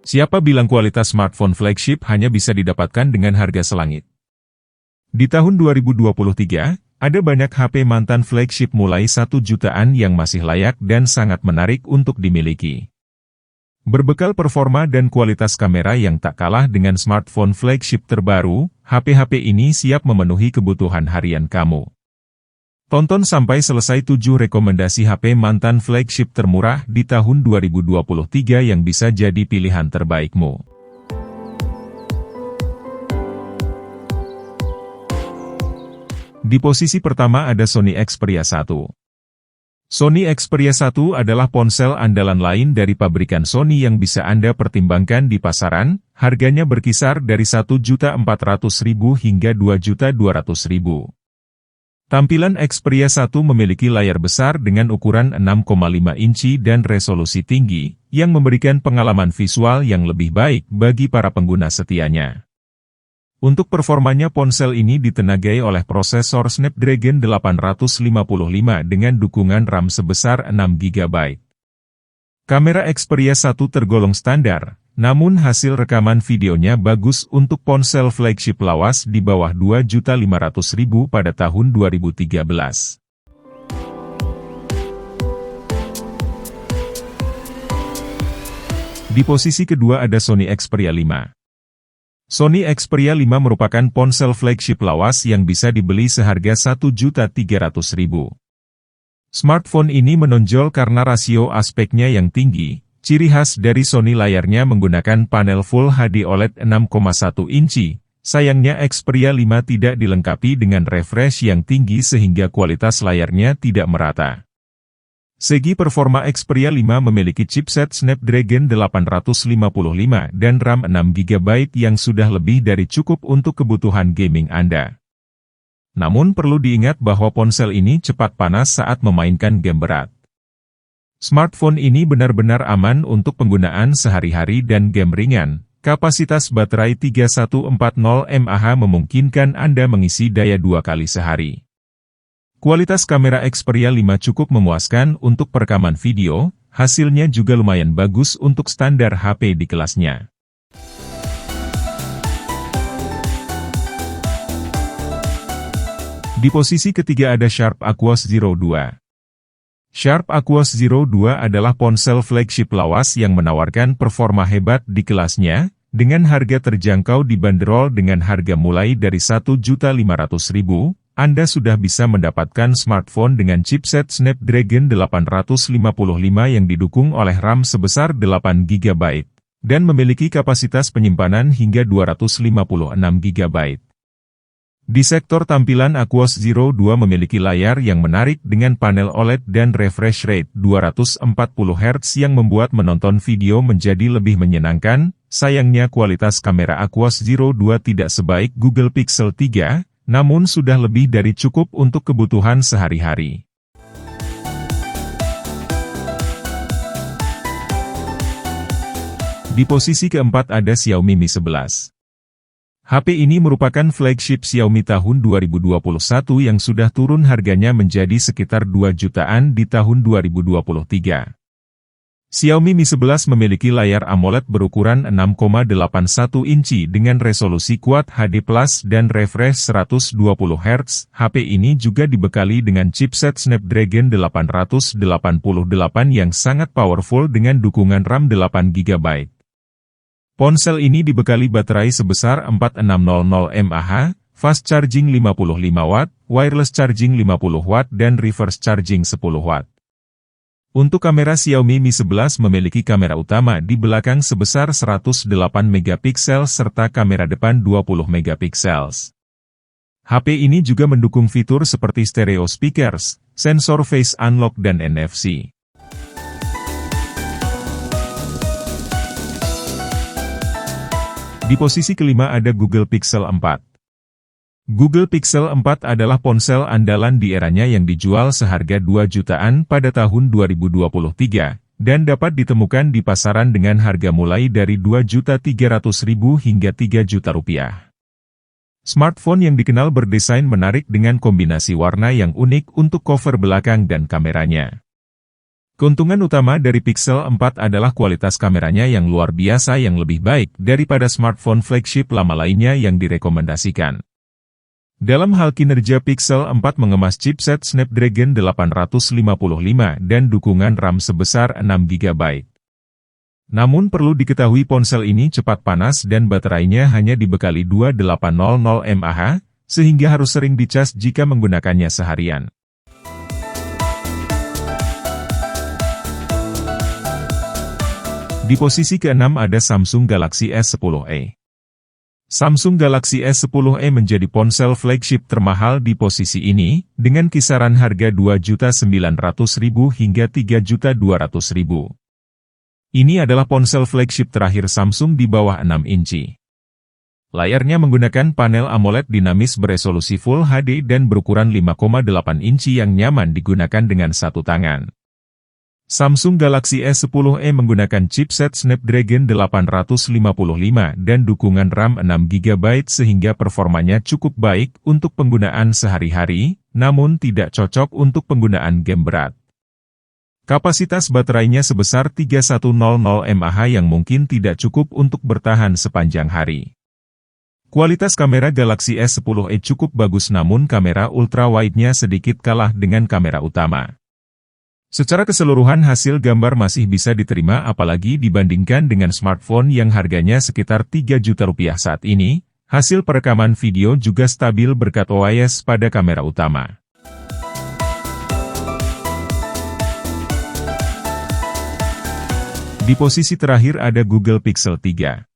Siapa bilang kualitas smartphone flagship hanya bisa didapatkan dengan harga selangit? Di tahun 2023, ada banyak HP mantan flagship mulai 1 jutaan yang masih layak dan sangat menarik untuk dimiliki. Berbekal performa dan kualitas kamera yang tak kalah dengan smartphone flagship terbaru, HP-HP ini siap memenuhi kebutuhan harian kamu. Tonton sampai selesai 7 rekomendasi HP mantan flagship termurah di tahun 2023 yang bisa jadi pilihan terbaikmu. Di posisi pertama ada Sony Xperia 1. Sony Xperia 1 adalah ponsel andalan lain dari pabrikan Sony yang bisa Anda pertimbangkan di pasaran, harganya berkisar dari Rp1.400.000 hingga Rp2.200.000. Tampilan Xperia 1 memiliki layar besar dengan ukuran 6,5 inci dan resolusi tinggi, yang memberikan pengalaman visual yang lebih baik bagi para pengguna setianya. Untuk performanya ponsel ini ditenagai oleh prosesor Snapdragon 855 dengan dukungan RAM sebesar 6 GB. Kamera Xperia 1 tergolong standar, namun hasil rekaman videonya bagus untuk ponsel flagship lawas di bawah Rp2.500.000 pada tahun 2013. Di posisi kedua ada Sony Xperia 5. Sony Xperia 5 merupakan ponsel flagship lawas yang bisa dibeli seharga Rp1.300.000. Smartphone ini menonjol karena rasio aspeknya yang tinggi. Ciri khas dari Sony layarnya menggunakan panel Full HD OLED 6,1 inci. Sayangnya Xperia 5 tidak dilengkapi dengan refresh yang tinggi sehingga kualitas layarnya tidak merata. Segi performa Xperia 5 memiliki chipset Snapdragon 855 dan RAM 6 GB yang sudah lebih dari cukup untuk kebutuhan gaming Anda. Namun perlu diingat bahwa ponsel ini cepat panas saat memainkan game berat. Smartphone ini benar-benar aman untuk penggunaan sehari-hari dan game ringan. Kapasitas baterai 3140 mAh memungkinkan Anda mengisi daya 2 kali sehari. Kualitas kamera Xperia 5 cukup memuaskan untuk perekaman video, hasilnya juga lumayan bagus untuk standar HP di kelasnya. Di posisi ketiga ada Sharp Aquos Zero 2. Sharp Aquos Zero 2 adalah ponsel flagship lawas yang menawarkan performa hebat di kelasnya, dengan harga terjangkau dibanderol dengan harga mulai dari Rp1.500.000, Anda sudah bisa mendapatkan smartphone dengan chipset Snapdragon 855 yang didukung oleh RAM sebesar 8 GB, dan memiliki kapasitas penyimpanan hingga 256 GB. Di sektor tampilan Aquos Zero 2 memiliki layar yang menarik dengan panel OLED dan refresh rate 240 Hz yang membuat menonton video menjadi lebih menyenangkan. Sayangnya kualitas kamera Aquos Zero 2 tidak sebaik Google Pixel 3, namun sudah lebih dari cukup untuk kebutuhan sehari-hari. Di posisi keempat ada Xiaomi Mi 11. HP ini merupakan flagship Xiaomi tahun 2021 yang sudah turun harganya menjadi sekitar 2 jutaan di tahun 2023. Xiaomi Mi 11 memiliki layar AMOLED berukuran 6,81 inci dengan resolusi Quad HD Plus dan refresh 120 Hz. HP ini juga dibekali dengan chipset Snapdragon 888 yang sangat powerful dengan dukungan RAM 8 GB. Ponsel ini dibekali baterai sebesar 4600 mAh, fast charging 55 Watt, wireless charging 50 Watt dan reverse charging 10 Watt. Untuk kamera Xiaomi Mi 11 memiliki kamera utama di belakang sebesar 108 megapiksel serta kamera depan 20 megapiksel. HP ini juga mendukung fitur seperti stereo speakers, sensor face unlock dan NFC. Di posisi kelima ada Google Pixel 4. Google Pixel 4 adalah ponsel andalan di eranya yang dijual seharga 2 jutaan pada tahun 2023, dan dapat ditemukan di pasaran dengan harga mulai dari Rp2.300.000 hingga Rp3 juta. Smartphone yang dikenal berdesain menarik dengan kombinasi warna yang unik untuk cover belakang dan kameranya. Keuntungan utama dari Pixel 4 adalah kualitas kameranya yang luar biasa yang lebih baik daripada smartphone flagship lama lainnya yang direkomendasikan. Dalam hal kinerja, Pixel 4 mengemas chipset Snapdragon 855 dan dukungan RAM sebesar 6GB. Namun perlu diketahui ponsel ini cepat panas dan baterainya hanya dibekali 2800 mAh, sehingga harus sering dicas jika menggunakannya seharian. Di posisi ke-6 ada Samsung Galaxy S10e. Samsung Galaxy S10e menjadi ponsel flagship termahal di posisi ini, dengan kisaran harga Rp2.900.000 hingga Rp3.200.000. Ini adalah ponsel flagship terakhir Samsung di bawah 6 inci. Layarnya menggunakan panel AMOLED dinamis beresolusi Full HD dan berukuran 5,8 inci yang nyaman digunakan dengan satu tangan. Samsung Galaxy S10e menggunakan chipset Snapdragon 855 dan dukungan RAM 6GB sehingga performanya cukup baik untuk penggunaan sehari-hari, namun tidak cocok untuk penggunaan game berat. Kapasitas baterainya sebesar 3100 mAh yang mungkin tidak cukup untuk bertahan sepanjang hari. Kualitas kamera Galaxy S10e cukup bagus namun kamera ultrawide-nya sedikit kalah dengan kamera utama. Secara keseluruhan hasil gambar masih bisa diterima apalagi dibandingkan dengan smartphone yang harganya sekitar Rp3 juta saat ini. Hasil perekaman video juga stabil berkat OIS pada kamera utama. Di posisi terakhir ada Google Pixel 3.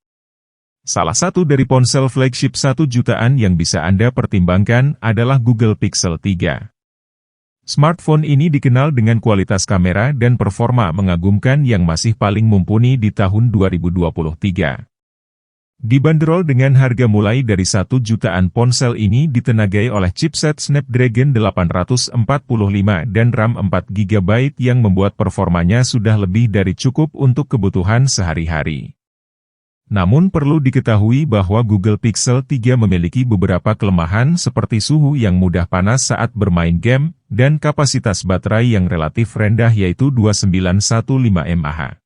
Salah satu dari ponsel flagship 1 jutaan yang bisa Anda pertimbangkan adalah Google Pixel 3. Smartphone ini dikenal dengan kualitas kamera dan performa mengagumkan yang masih paling mumpuni di tahun 2023. Dibanderol dengan harga mulai dari 1 jutaan, ponsel ini ditenagai oleh chipset Snapdragon 845 dan RAM 4GB yang membuat performanya sudah lebih dari cukup untuk kebutuhan sehari-hari. Namun perlu diketahui bahwa Google Pixel 3 memiliki beberapa kelemahan seperti suhu yang mudah panas saat bermain game, dan kapasitas baterai yang relatif rendah yaitu 2915 mAh.